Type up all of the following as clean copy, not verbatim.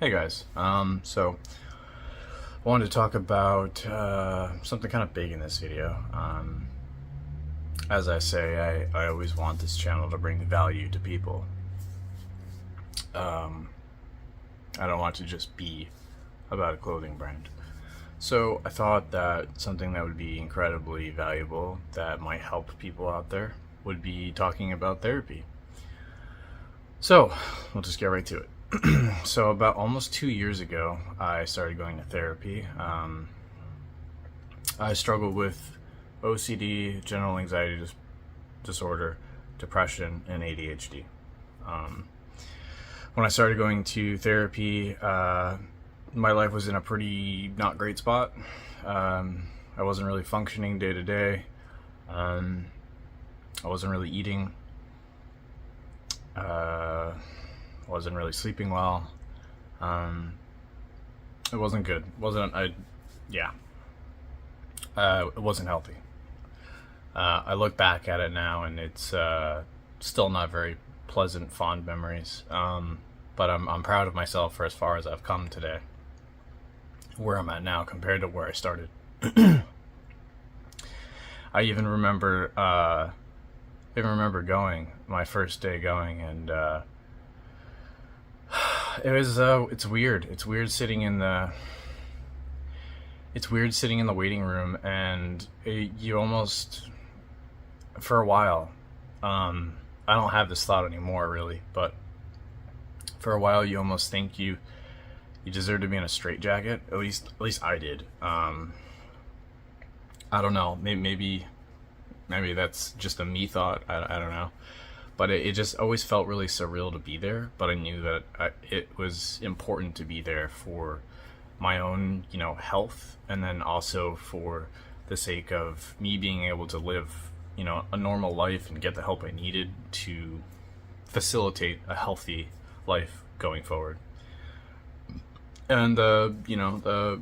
Hey guys, so I wanted to talk about something kind of big in this video. As I say, I always want this channel to bring value to people. I don't want to just be about a clothing brand. So I thought that something that would be incredibly valuable that might help people out there would be talking about therapy. So we'll just get right to it. So about almost 2 years ago, I started going to therapy. I struggled with OCD, general anxiety disorder, depression, and ADHD. When I started going to therapy, my life was in a pretty not great spot. I wasn't really functioning day to day. I wasn't really eating. Wasn't really sleeping well. It wasn't good. It wasn't healthy. I look back at it now, and it's still not very pleasant, fond memories. But I'm proud of myself for as far as I've come today, where I'm at now compared to where I started. I even remember going my first day going, and it's weird. It's weird sitting in the waiting room, and you almost, for a while, I don't have this thought anymore really, but for a while you almost think you deserve to be in a straitjacket. At least I did. I don't know. Maybe that's just a me thought. I don't know. But it just always felt really surreal to be there. But I knew that it was important to be there for my own, health, and then also for the sake of me being able to live, a normal life and get the help I needed to facilitate a healthy life going forward. And it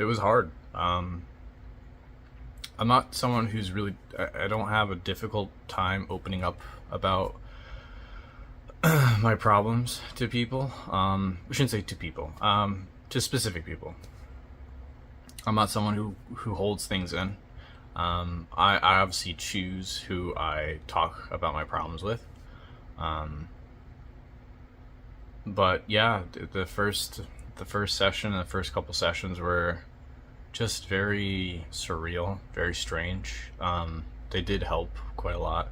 was hard. I'm not someone who's really, I don't have a difficult time opening up about my problems to people. I shouldn't say to people, to specific people. I'm not someone who holds things in. I obviously choose who I talk about my problems with. But yeah, the first session and the first couple sessions were just very surreal, very strange. They did help quite a lot.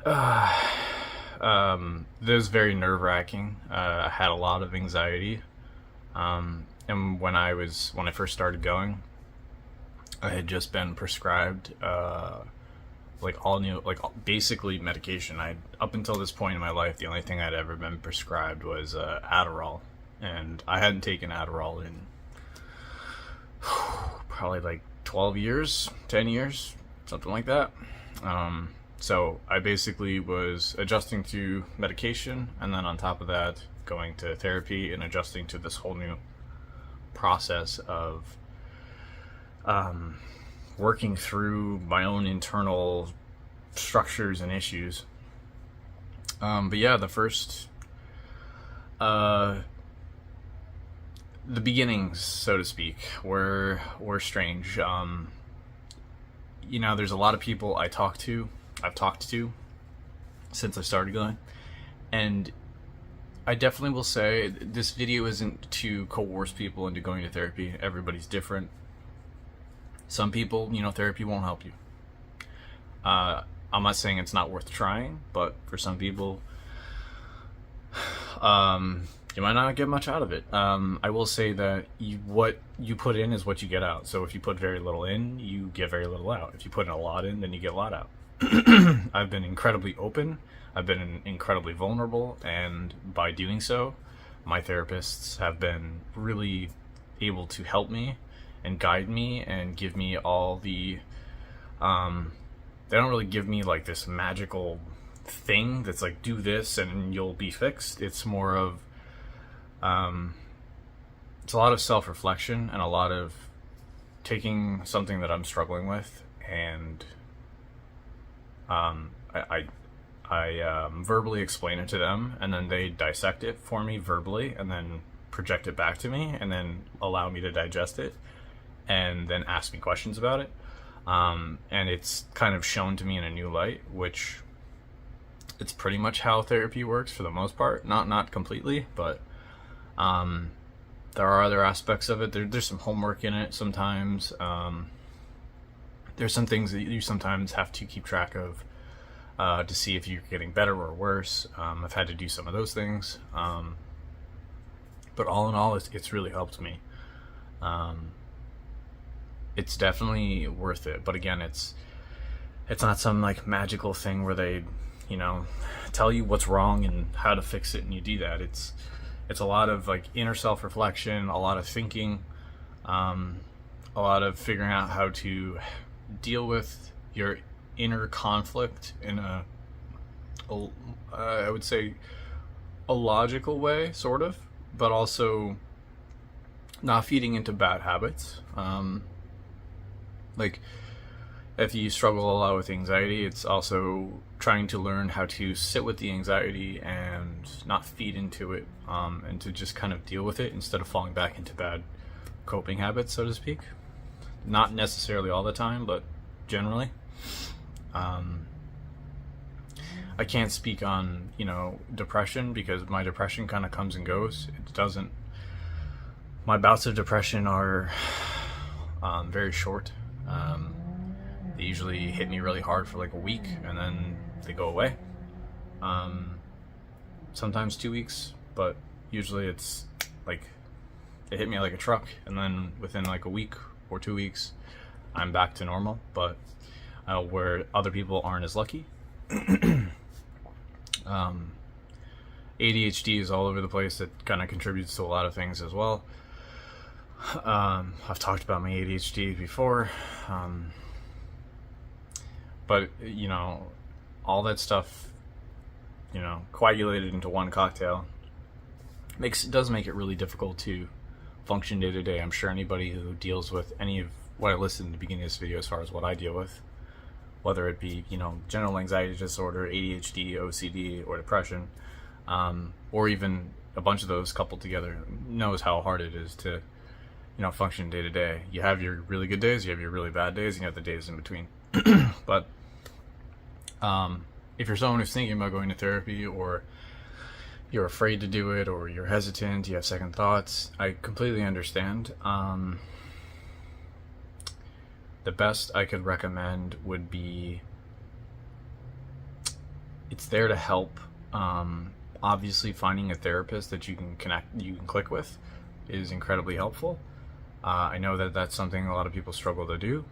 It was very nerve-wracking. I had a lot of anxiety. And when I first started going, I had just been prescribed basically medication. Up until this point in my life, the only thing I'd ever been prescribed was Adderall, and I hadn't taken Adderall in probably like 12 years, 10 years, something like that. So I basically was adjusting to medication, and then on top of that, going to therapy and adjusting to this whole new process of working through my own internal structures and issues. But yeah, the beginnings, so to speak, were strange. There's a lot of people I've talked to since I started going, and I definitely will say this video isn't to coerce people into going to therapy. Everybody's different. Some people, therapy won't help you. I'm not saying it's not worth trying, but for some people, you might not get much out of it. I will say that what you put in is what you get out. So if you put very little in, you get very little out. If you put in a lot in, then you get a lot out. I've been incredibly open. I've been incredibly vulnerable, and by doing so, my therapists have been really able to help me and guide me and give me all the they don't really give me like this magical thing that's like, do this and you'll be fixed. It's more of it's a lot of self-reflection and a lot of taking something that I'm struggling with, and I verbally explain it to them, and then they dissect it for me verbally, and then project it back to me, and then allow me to digest it, and then ask me questions about it. And it's kind of shown to me in a new light, which it's pretty much how therapy works for the most part. Not completely, but there are other aspects of it. There's some homework in it sometimes. There's some things that you sometimes have to keep track of to see if you're getting better or worse. I've had to do some of those things. But all in all, it's really helped me. It's definitely worth it. But again, it's not some like magical thing where they, tell you what's wrong and how to fix it and you do that. It's a lot of like inner self-reflection, a lot of thinking, a lot of figuring out how to deal with your inner conflict in I would say a logical way, sort of, but also not feeding into bad habits. Like if you struggle a lot with anxiety, it's also trying to learn how to sit with the anxiety and not feed into it, and to just kind of deal with it instead of falling back into bad coping habits, so to speak. Not necessarily all the time, but generally. I can't speak on, depression, because my depression kind of comes and goes. It doesn't. My bouts of depression are very short. They usually hit me really hard for like a week, and then they go away. Sometimes 2 weeks, but usually it's like it hit me like a truck, and then within like a week or 2 weeks, I'm back to normal. But where other people aren't as lucky. ADHD is all over the place. It kind of contributes to a lot of things as well. I've talked about my ADHD before, but all that stuff, coagulated into one cocktail does make it really difficult to function day to day. I'm sure anybody who deals with any of what I listed in the beginning of this video, as far as what I deal with, whether it be general anxiety disorder, ADHD, OCD, or depression, or even a bunch of those coupled together, knows how hard it is to function day to day. You have your really good days, you have your really bad days, and you have the days in between. But if you're someone who's thinking about going to therapy, or you're afraid to do it, or you're hesitant, you have second thoughts, I completely understand. The best I could recommend would be, it's there to help. Obviously, finding a therapist that you can click with is incredibly helpful. I know that that's something a lot of people struggle to do.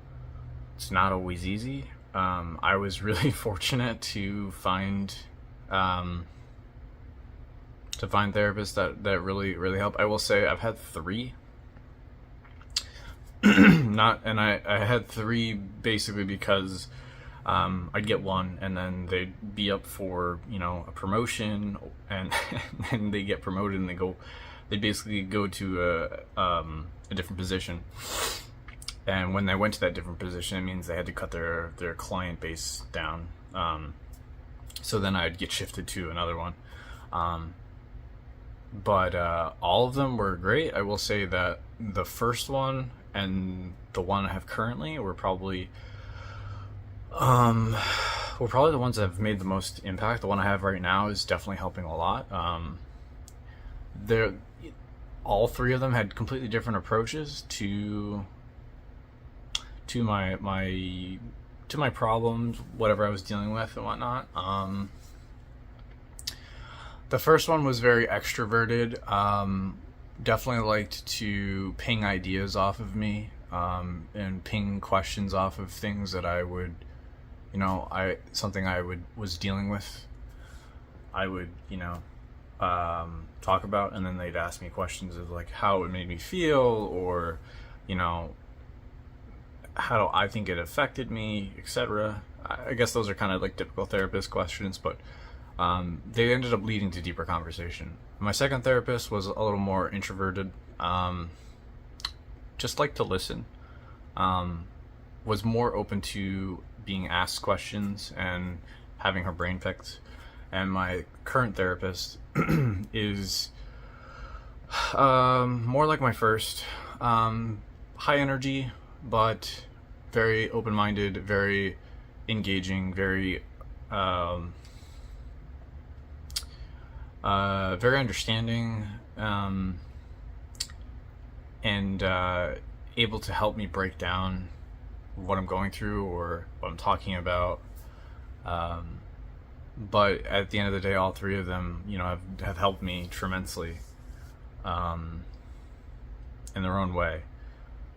It's not always easy. I was really fortunate to find therapists that really help. I will say I've had 3. I had 3 basically because I'd get one, and then they'd be up for a promotion, and then they get promoted, and they basically go to a different position. And when they went to that different position, it means they had to cut their client base down. So then I'd get shifted to another one. But all of them were great. I will say that the first one and the one I have currently were probably the ones that have made the most impact. The one I have right now is definitely helping a lot. All 3 of them had completely different approaches to my problems, whatever I was dealing with and whatnot. The first one was very extroverted. Definitely liked to ping ideas off of me, and ping questions off of things that I would, was dealing with. I would, talk about, and then they'd ask me questions of like how it made me feel, or, how I think it affected me, etc. I guess those are kind of like typical therapist questions, but they ended up leading to deeper conversation. My second therapist was a little more introverted, just liked to listen, was more open to being asked questions and having her brain fixed. And my current therapist is more like my first. High energy, but very open-minded, very engaging, very very understanding, and able to help me break down what I'm going through or what I'm talking about. But at the end of the day, all three of them, have helped me tremendously in their own way.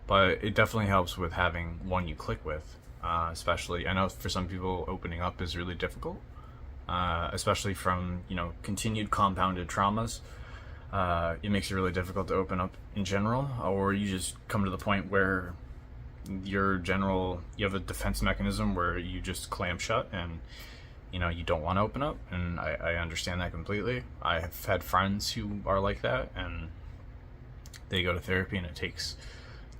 But it definitely helps with having one you click with. Especially, I know for some people, opening up is really difficult, especially from continued compounded traumas. It makes it really difficult to open up in general, or you just come to the point where you have a defense mechanism where you just clam shut and you don't want to open up. And I understand that completely. I have had friends who are like that, and they go to therapy, and it takes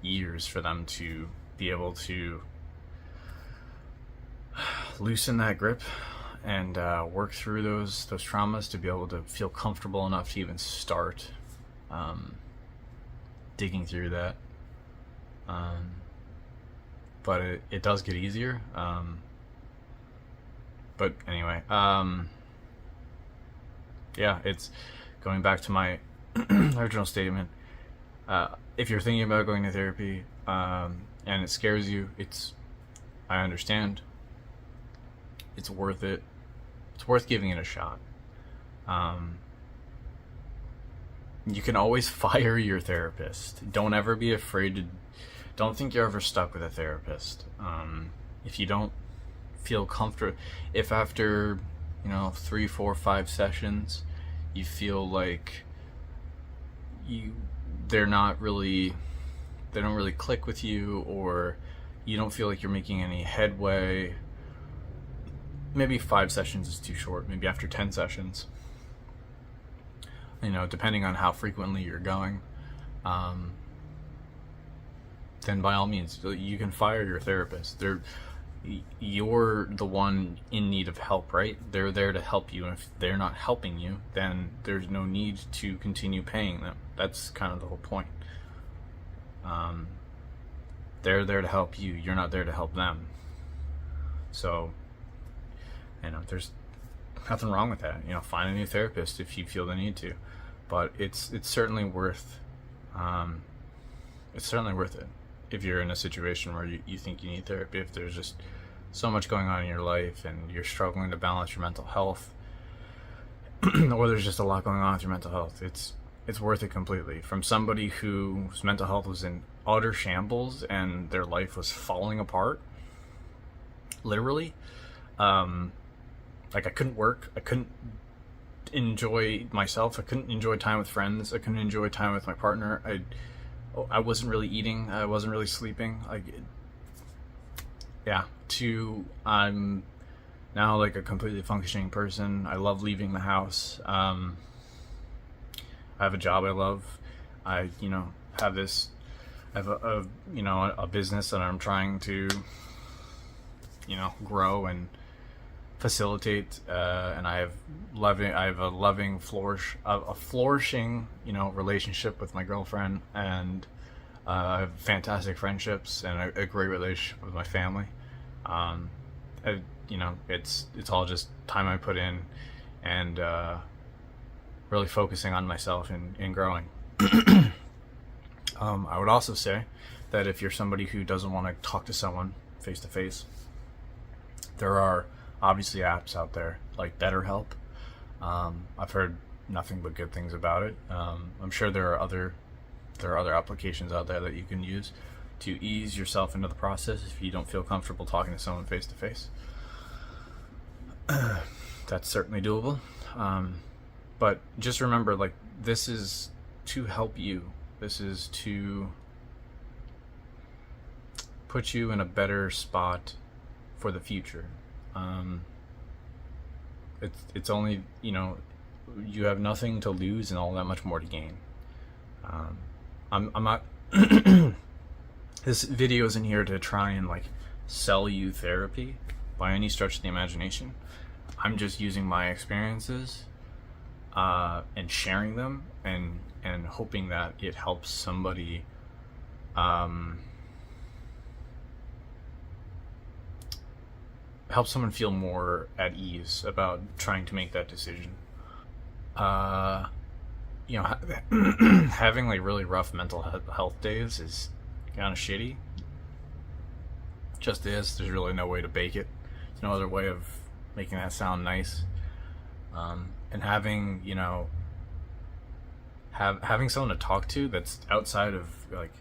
years for them to be able to loosen that grip and work through those traumas to be able to feel comfortable enough to even start digging through that. But it does get easier. But anyway, yeah, it's going back to my original statement. If you're thinking about going to therapy and it scares you, I understand. It's worth it. It's worth giving it a shot. You can always fire your therapist. Don't ever be afraid don't think you're ever stuck with a therapist. If you don't feel comfortable, if after 3, 4, 5 sessions you feel like they don't really click with you, or you don't feel like you're making any headway, maybe 5 sessions is too short. Maybe after 10 sessions, depending on how frequently you're going, then by all means you can fire your therapist. You're the one in need of help, right? They're there to help you, and if they're not helping you, then there's no need to continue paying them. That's kind of the whole point. They're there to help you. You're not there to help them. So there's nothing wrong with that. Find a new therapist if you feel the need to, but it's certainly worth it if you're in a situation where you think you need therapy. If there's just so much going on in your life and you're struggling to balance your mental health, or there's just a lot going on with your mental health, it's worth it completely. From somebody whose mental health was in utter shambles and their life was falling apart, literally. Like, I couldn't work, I couldn't enjoy myself, I couldn't enjoy time with friends, I couldn't enjoy time with my partner, I wasn't really eating, I wasn't really sleeping. I'm now like a completely functioning person. I love leaving the house. I have a job I love. I have a business that I'm trying to grow and facilitate, and I have a flourishing relationship with my girlfriend, and I have fantastic friendships and a great relationship with my family. It's all just time I put in, and really focusing on myself and growing. I would also say that if you're somebody who doesn't want to talk to someone face to face, there are obviously apps out there like BetterHelp. I've heard nothing but good things about it. I'm sure there are other applications out there that you can use to ease yourself into the process if you don't feel comfortable talking to someone face to face. That's certainly doable. But just remember, like, this is to help you. This is to put you in a better spot for the future. It's only, you have nothing to lose and all that much more to gain. I'm not this video isn't here to try and sell you therapy by any stretch of the imagination. I'm just using my experiences and sharing them, and hoping that it helps somebody help someone feel more at ease about trying to make that decision. Uh, you know, having like really rough mental health days is kind of shitty. Just is. There's really no way to bake it. There's no other way of making that sound nice. And having, you know, having someone to talk to that's outside of like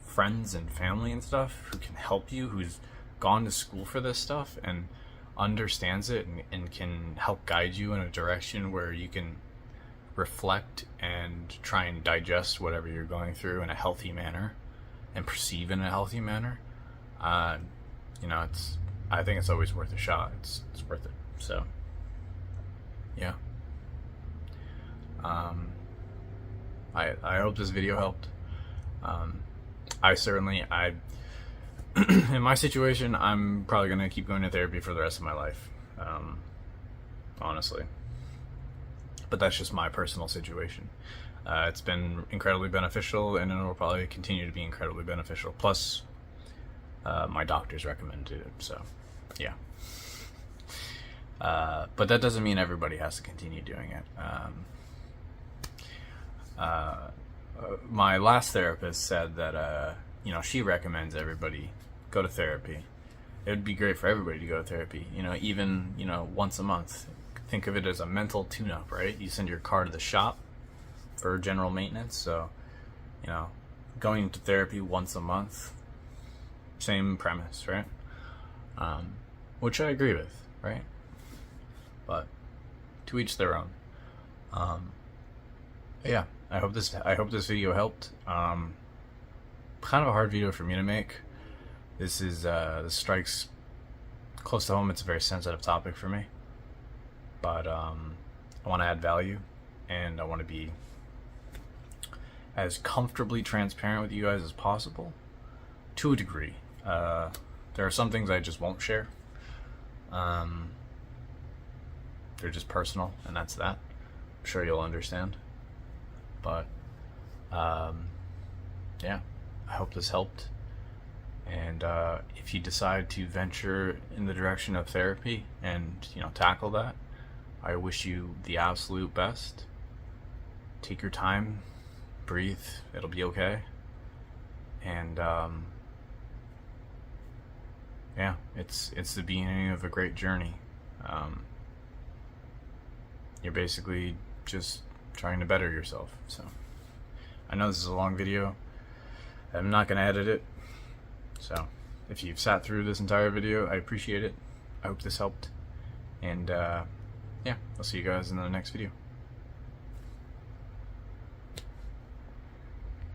friends and family and stuff, who can help you, who's gone to school for this stuff and understands it, and can help guide you in a direction where you can reflect and try and digest whatever you're going through in a healthy manner and perceive in a healthy manner. You know, I think it's always worth a shot. It's worth it. So yeah. I hope this video helped. I in my situation, I'm probably gonna keep going to therapy for the rest of my life, honestly. But that's just my personal situation. It's been incredibly beneficial, and it will probably continue to be incredibly beneficial. Plus, my doctors recommended it, so yeah. But that doesn't mean everybody has to continue doing it. My last therapist said that, you know, she recommends everybody go to therapy. It would be great for everybody to go to therapy, you know, even, you know, once a month. Think of it as a mental tune-up, right? You send your car to the shop for general maintenance, so, you know, going to therapy once a month, same premise, right? Which I agree with, right? But to each their own. Yeah, I hope this video helped. Kind of a hard video for me to make. This strikes close to home. It's a very sensitive topic for me, but I want to add value, and I want to be as comfortably transparent with you guys as possible, to a degree. There are some things I just won't share. They're just personal, and that's that. I'm sure you'll understand. But yeah, I hope this helped. And if you decide to venture in the direction of therapy and, you know, tackle that, I wish you the absolute best. Take your time, breathe, it'll be okay. And yeah, it's the beginning of a great journey. You're basically just trying to better yourself. So I know this is a long video. I'm not going to edit it. So if you've sat through this entire video, I appreciate it. I hope this helped. And yeah, I'll see you guys in the next video.